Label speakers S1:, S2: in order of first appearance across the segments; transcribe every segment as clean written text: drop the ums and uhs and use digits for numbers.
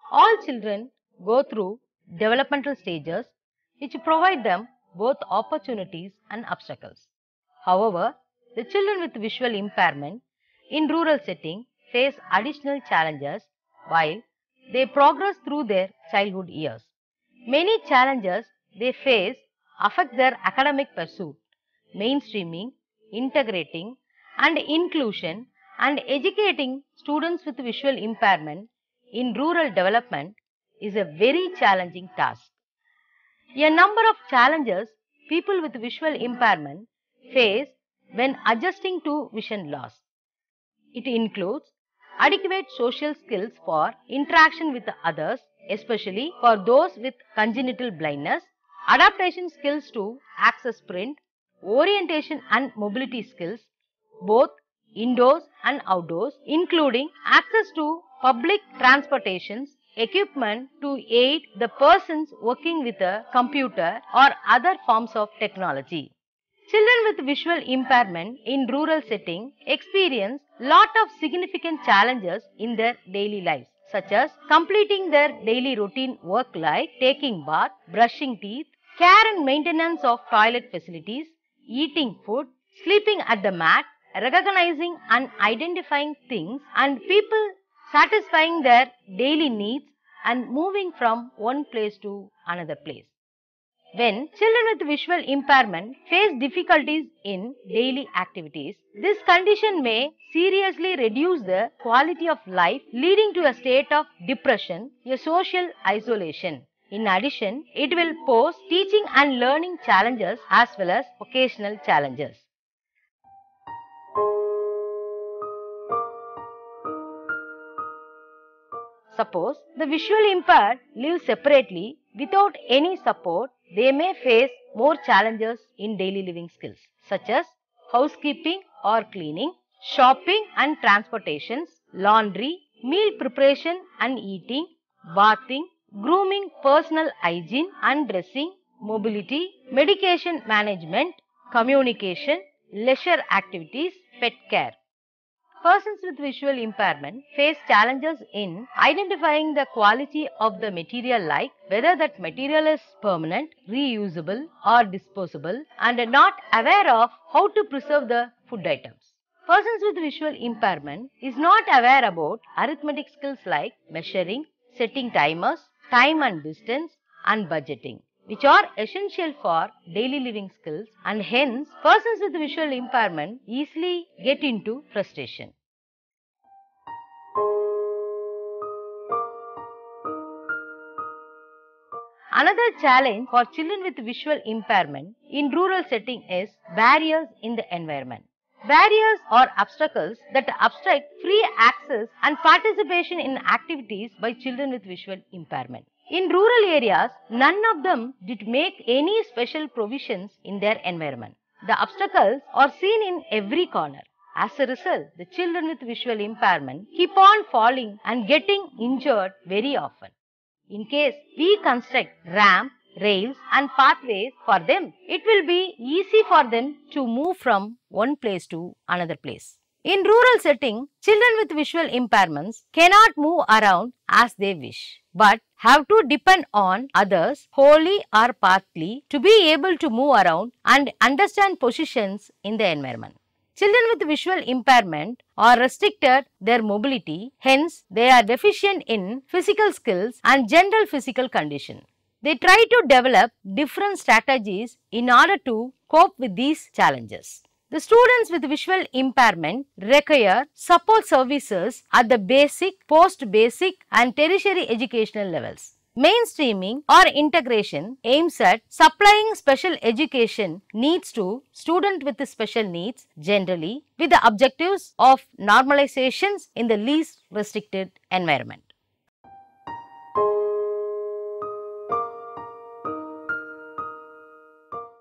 S1: All children go through developmental stages which provide them both opportunities and obstacles. However, the children with visual impairment in rural setting face additional challenges while they progress through their childhood years. Many challenges they face affect their academic pursuit. Mainstreaming, integrating, and inclusion and educating students with visual impairment in rural development is a very challenging task. A number of challenges people with visual impairment face when adjusting to vision loss. It includes adequate social skills for interaction with others, especially for those with congenital blindness, adaptation skills to access print, orientation and mobility skills, both indoors and outdoors, including access to public transportations, equipment to aid the persons working with a computer or other forms of technology. Children with visual impairment in rural setting experience lot of significant challenges in their daily lives, such as completing their daily routine work like taking bath, brushing teeth, care and maintenance of toilet facilities, eating food, sleeping at the mat, recognizing and identifying things and people, satisfying their daily needs and moving from one place to another place. When children with visual impairment face difficulties in daily activities, this condition may seriously reduce the quality of life, leading to a state of depression, a social isolation. In addition, it will pose teaching and learning challenges as well as vocational challenges. Suppose the visually impaired live separately without any support, they may face more challenges in daily living skills such as housekeeping or cleaning, shopping and transportations, laundry, meal preparation and eating, bathing, grooming, personal hygiene and dressing, mobility, medication management, communication, leisure activities, pet care. Persons with visual impairment face challenges in identifying the quality of the material, like whether that material is permanent, reusable or disposable, and are not aware of how to preserve the food items. Persons with visual impairment is not aware about arithmetic skills like measuring, setting timers, time and distance, and budgeting, which are essential for daily living skills, and hence persons with visual impairment easily get into frustration. Another challenge for children with visual impairment in rural setting is barriers in the environment. Barriers are obstacles that obstruct free access and participation in activities by children with visual impairment. In rural areas, none of them did make any special provisions in their environment. The obstacles are seen in every corner. As a result, the children with visual impairment keep on falling and getting injured very often. In case we construct ramp, rails and pathways for them, it will be easy for them to move from one place to another place. In rural setting, children with visual impairments cannot move around as they wish, but have to depend on others wholly or partly to be able to move around and understand positions in the environment. Children with visual impairment are restricted their mobility, hence they are deficient in physical skills and general physical condition. They try to develop different strategies in order to cope with these challenges. The students with visual impairment require support services at the basic, post-basic and tertiary educational levels. Mainstreaming or integration aims at supplying special education needs to students with special needs generally with the objectives of normalizations in the least restricted environment.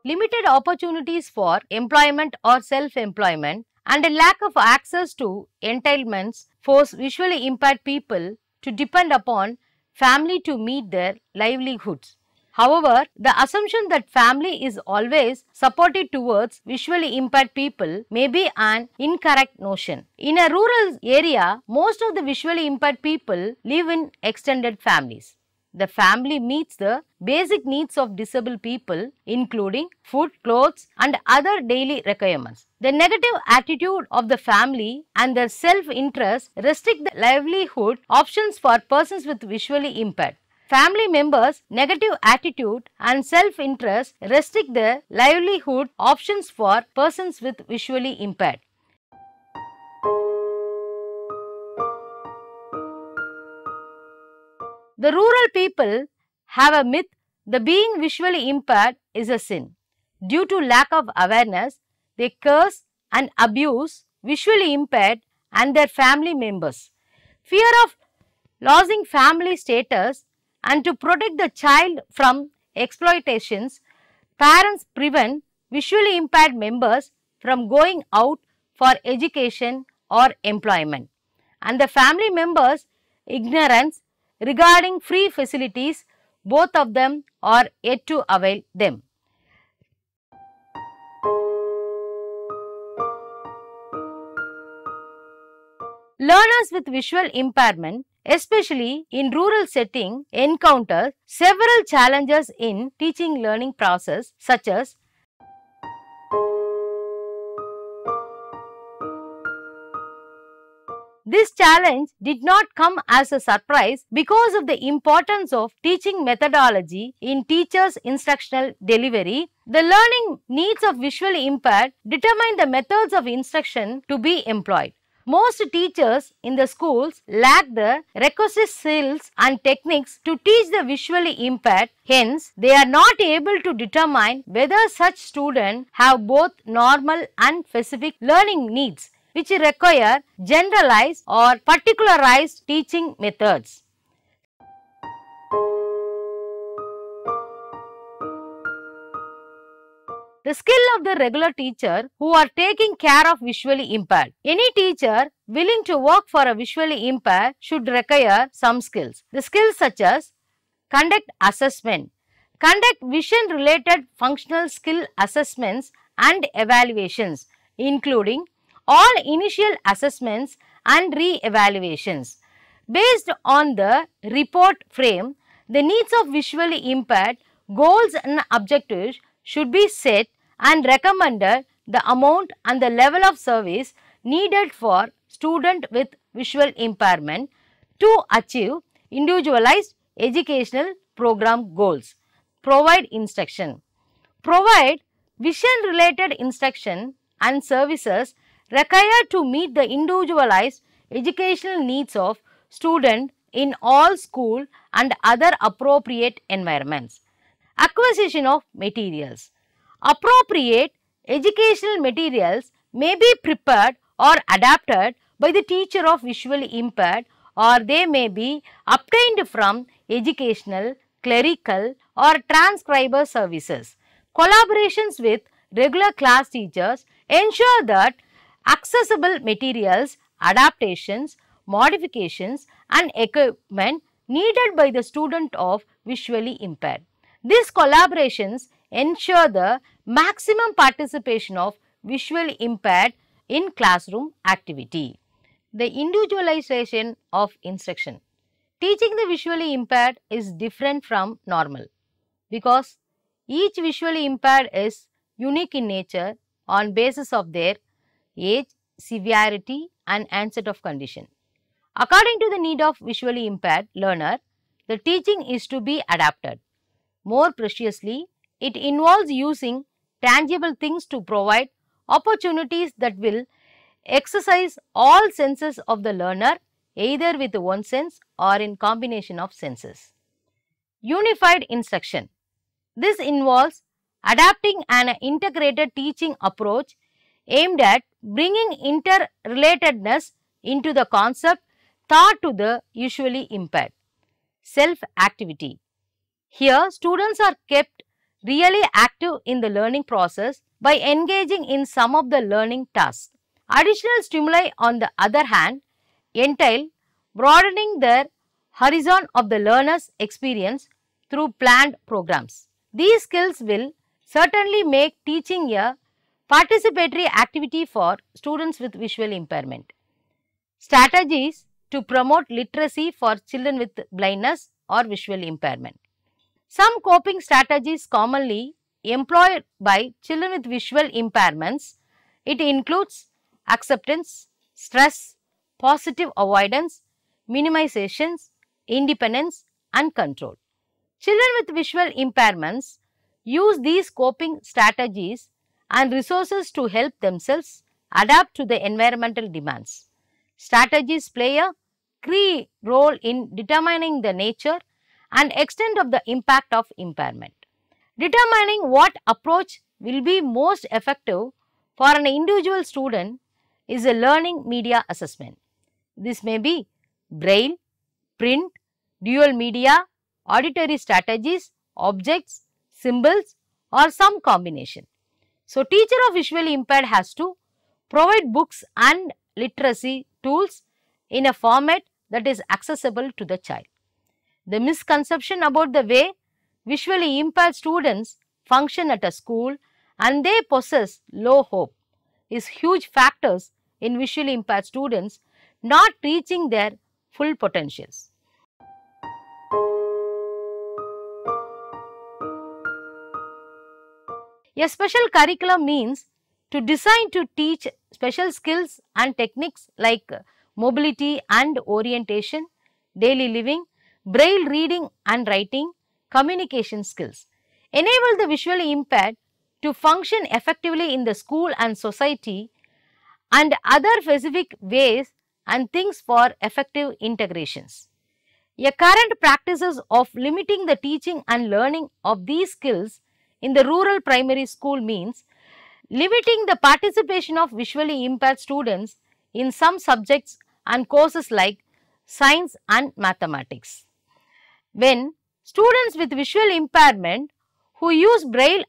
S1: Limited opportunities for employment or self-employment and a lack of access to entitlements force visually impaired people to depend upon family to meet their livelihoods. However, the assumption that family is always supportive towards visually impaired people may be an incorrect notion. In a rural area, most of the visually impaired people live in extended families. The family meets the basic needs of disabled people, including food, clothes, and other daily requirements. The negative attitude of the family and their self-interest restrict the livelihood options for persons with visually impaired. Family members' negative attitude and self-interest restrict the livelihood options for persons with visually impaired. The rural people have a myth that being visually impaired is a sin. Due to lack of awareness, they curse and abuse visually impaired and their family members. Fear of losing family status and to protect the child from exploitations, parents prevent visually impaired members from going out for education or employment. And the family members' ignorance regarding free facilities, both of them are yet to avail them. Learners with visual impairment, especially in rural setting, encounter several challenges in teaching learning process such as this challenge did not come as a surprise because of the importance of teaching methodology in teachers' instructional delivery. The learning needs of visually impaired determine the methods of instruction to be employed. Most teachers in the schools lack the requisite skills and techniques to teach the visually impaired, hence they are not able to determine whether such students have both normal and specific learning needs, which require generalized or particularized teaching methods. The skill of the regular teacher who are taking care of visually impaired. Any teacher willing to work for a visually impaired should require some skills. The skills such as conduct assessment, conduct vision related functional skill assessments and evaluations, including all initial assessments and re-evaluations. Based on the report frame, the needs of visually impaired, goals and objectives should be set and recommended the amount and the level of service needed for student with visual impairment to achieve individualized educational program goals. Provide instruction. Provide vision related instruction and services required to meet the individualized educational needs of students in all school and other appropriate environments. Acquisition of materials. Appropriate educational materials may be prepared or adapted by the teacher of visually impaired, or they may be obtained from educational, clerical or transcriber services. Collaborations with regular class teachers ensure that accessible materials, adaptations, modifications and equipment needed by the student of visually impaired. These collaborations ensure the maximum participation of visually impaired in classroom activity. The individualization of instruction. Teaching the visually impaired is different from normal because each visually impaired is unique in nature on basis of their age, severity and onset of condition. According to the need of visually impaired learner, the teaching is to be adapted. More preciously, it involves using tangible things to provide opportunities that will exercise all senses of the learner either with one sense or in combination of senses. unified instruction. This involves adapting an integrated teaching approach aimed at bringing interrelatedness into the concept taught to the visually impaired. Self-activity. Here, students are kept really active in the learning process by engaging in some of the learning tasks. Additional stimuli, on the other hand, entail broadening their horizon of the learner's experience through planned programs. These skills will certainly make teaching a participatory activity for students with visual impairment. Strategies to promote literacy for children with blindness or visual impairment. Some coping strategies commonly employed by children with visual impairments, it includes acceptance, stress, positive avoidance, minimizations, independence and control. Children with visual impairments use these coping strategies and resources to help themselves adapt to the environmental demands. Strategies play a key role in determining the nature and extent of the impact of impairment. Determining what approach will be most effective for an individual student is a learning media assessment. This may be braille, print, dual media, auditory strategies, objects, symbols or some combination. So, teacher of visually impaired has to provide books and literacy tools in a format that is accessible to the child. The misconception about the way visually impaired students function at a school and they possess low hope is huge factors in visually impaired students not reaching their full potentials. A special curriculum means to design to teach special skills and techniques like mobility and orientation, daily living, braille reading and writing, communication skills. Enable the visually impaired to function effectively in the school and society and other specific ways and things for effective integrations. A current practices of limiting the teaching and learning of these skills in the rural primary school means limiting the participation of visually impaired students in some subjects and courses like science and mathematics. When students with visual impairment who use braille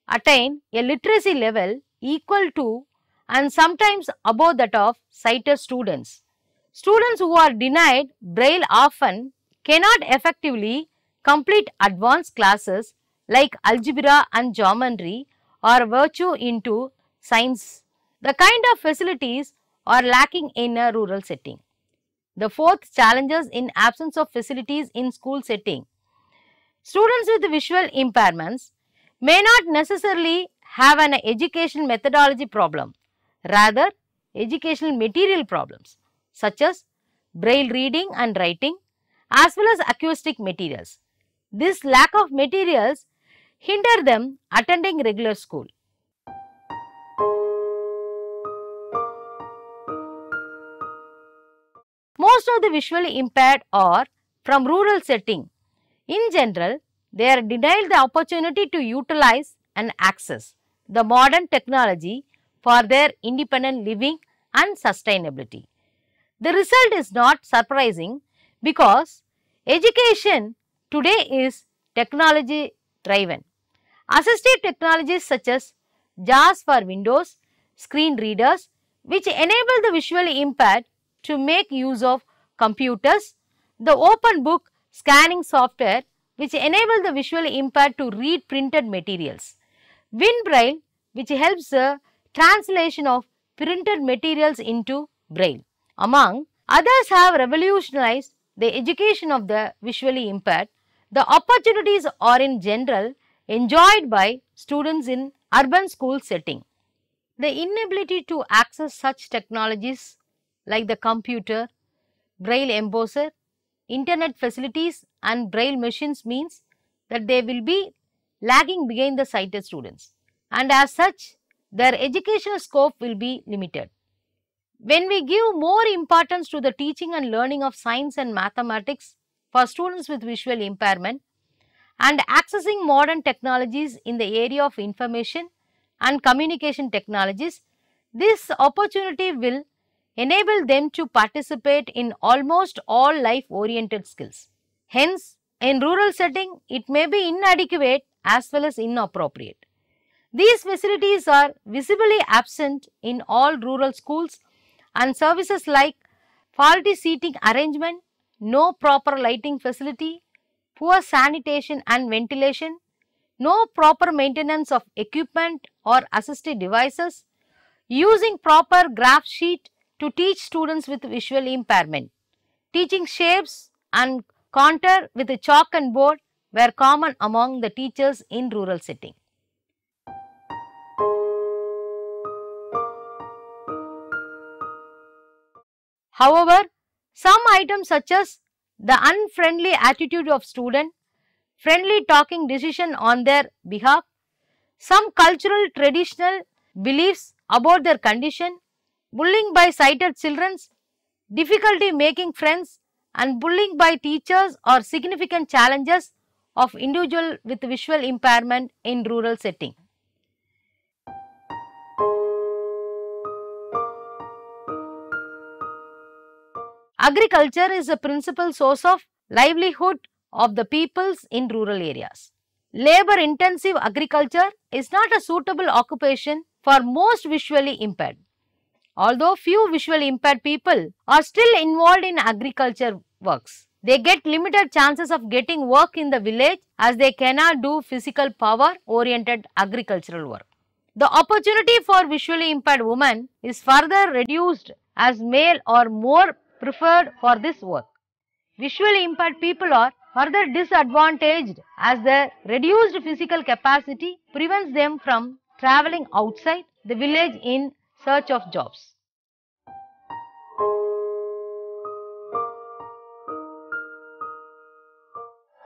S1: attain a literacy level equal to and sometimes above that of sighted students. Students who are denied braille often cannot effectively complete advanced classes like algebra and geometry or virtue into science. The kind of facilities are lacking in a rural setting. The fourth, challenges in absence of facilities in school setting. Students with visual impairments may not necessarily have an educational methodology problem, rather educational material problems such as braille reading and writing as well as acoustic materials. This lack of materials hinder them attending regular school. Most of the visually impaired are from rural setting. In general, they are denied the opportunity to utilize and access the modern technology for their independent living and sustainability. The result is not surprising because education today is technology driven. Assistive technologies such as JAWS for Windows, screen readers which enable the visually impaired to make use of computers, the open book scanning software which enable the visually impaired to read printed materials, WinBraille which helps the translation of printed materials into braille. Among others have revolutionized the education of the visually impaired. The opportunities are in general enjoyed by students in urban school setting. The inability to access such technologies like the computer, braille embosser, internet facilities and braille machines means that they will be lagging behind the sighted students, and as such their educational scope will be limited. When we give more importance to the teaching and learning of science and mathematics for students with visual impairment, and accessing modern technologies in the area of information and communication technologies, this opportunity will enable them to participate in almost all life-oriented skills. Hence, in rural setting, it may be inadequate as well as inappropriate. These facilities are visibly absent in all rural schools, and services like faulty seating arrangement, no proper lighting facility, poor sanitation and ventilation, no proper maintenance of equipment or assistive devices, using proper graph sheet to teach students with visual impairment, teaching shapes and contour with a chalk and board were common among the teachers in rural setting. However, some items such as the unfriendly attitude of student, friendly talking decision on their behalf, some cultural traditional beliefs about their condition, bullying by sighted children, difficulty making friends and bullying by teachers are significant challenges of individual with visual impairment in rural setting. Agriculture is a principal source of livelihood of the peoples in rural areas. Labor intensive agriculture is not a suitable occupation for most visually impaired. Although few visually impaired people are still involved in agriculture works, they get limited chances of getting work in the village as they cannot do physical power oriented agricultural work. The opportunity for visually impaired women is further reduced as male are more preferred for this work. Visually impaired people are further disadvantaged as their reduced physical capacity prevents them from travelling outside the village in search of jobs.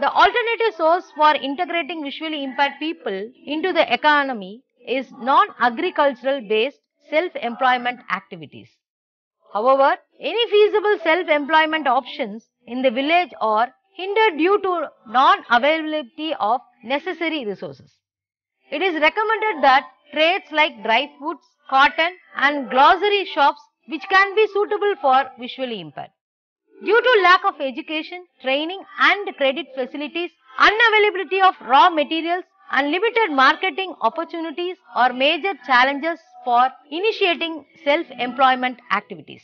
S1: The alternative source for integrating visually impaired people into the economy is non-agricultural based self-employment activities. However, any feasible self-employment options in the village are hindered due to non-availability of necessary resources. It is recommended that trades like dry fruits, cotton and grocery shops which can be suitable for visually impaired. Due to lack of education, training and credit facilities, unavailability of raw materials and limited marketing opportunities are major challenges for initiating self-employment activities.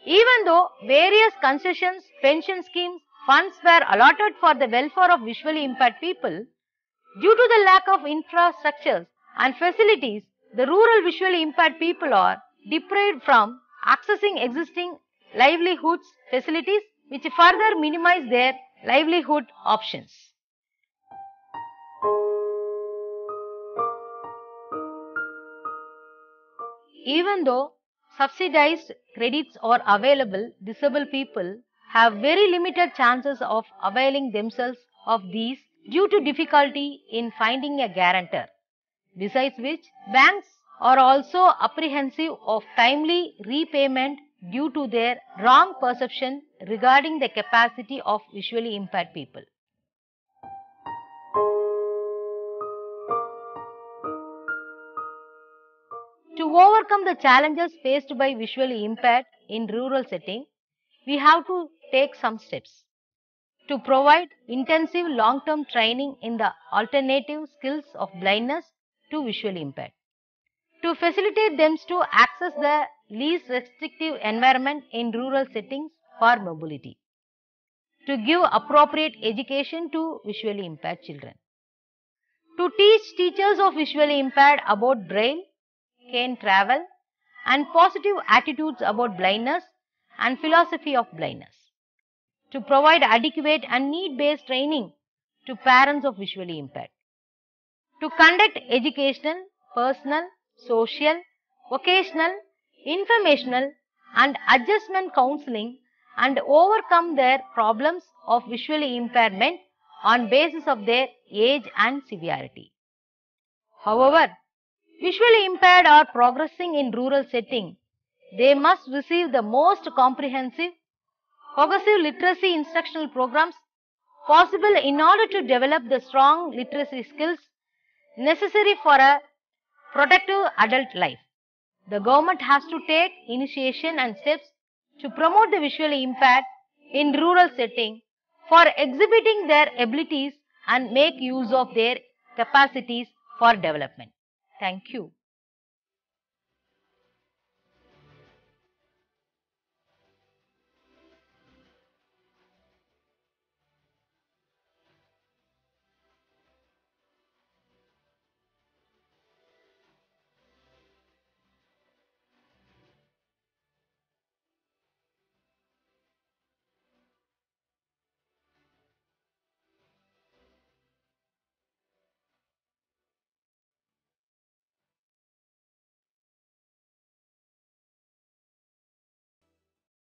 S1: Even though various concessions, pension schemes, funds were allotted for the welfare of visually impaired people, due to the lack of infrastructures and facilities, the rural visually impaired people are deprived from accessing existing livelihoods facilities which further minimize their livelihood options. Even though subsidized credits are available, disabled people have very limited chances of availing themselves of these due to difficulty in finding a guarantor. Besides which, banks are also apprehensive of timely repayment due to their wrong perception regarding the capacity of visually impaired people. To overcome the challenges faced by visually impaired in rural setting, we have to take some steps. To provide intensive long-term training in the alternative skills of blindness to visually impaired. To facilitate them to access the least restrictive environment in rural settings for mobility. To give appropriate education to visually impaired children. To teach teachers of visually impaired about braille, cane travel and positive attitudes about blindness and philosophy of blindness. To provide adequate and need-based training to parents of visually impaired. To conduct educational, personal, social, vocational, informational and adjustment counseling and overcome their problems of visually impairment on basis of their age and severity. However, visually impaired are progressing in rural setting. They must receive the most comprehensive, cohesive literacy instructional programs possible in order to develop the strong literacy skills necessary for a productive adult life. The government has to take initiation and steps to promote the visually impaired in rural setting for exhibiting their abilities and make use of their capacities for development. Thank you.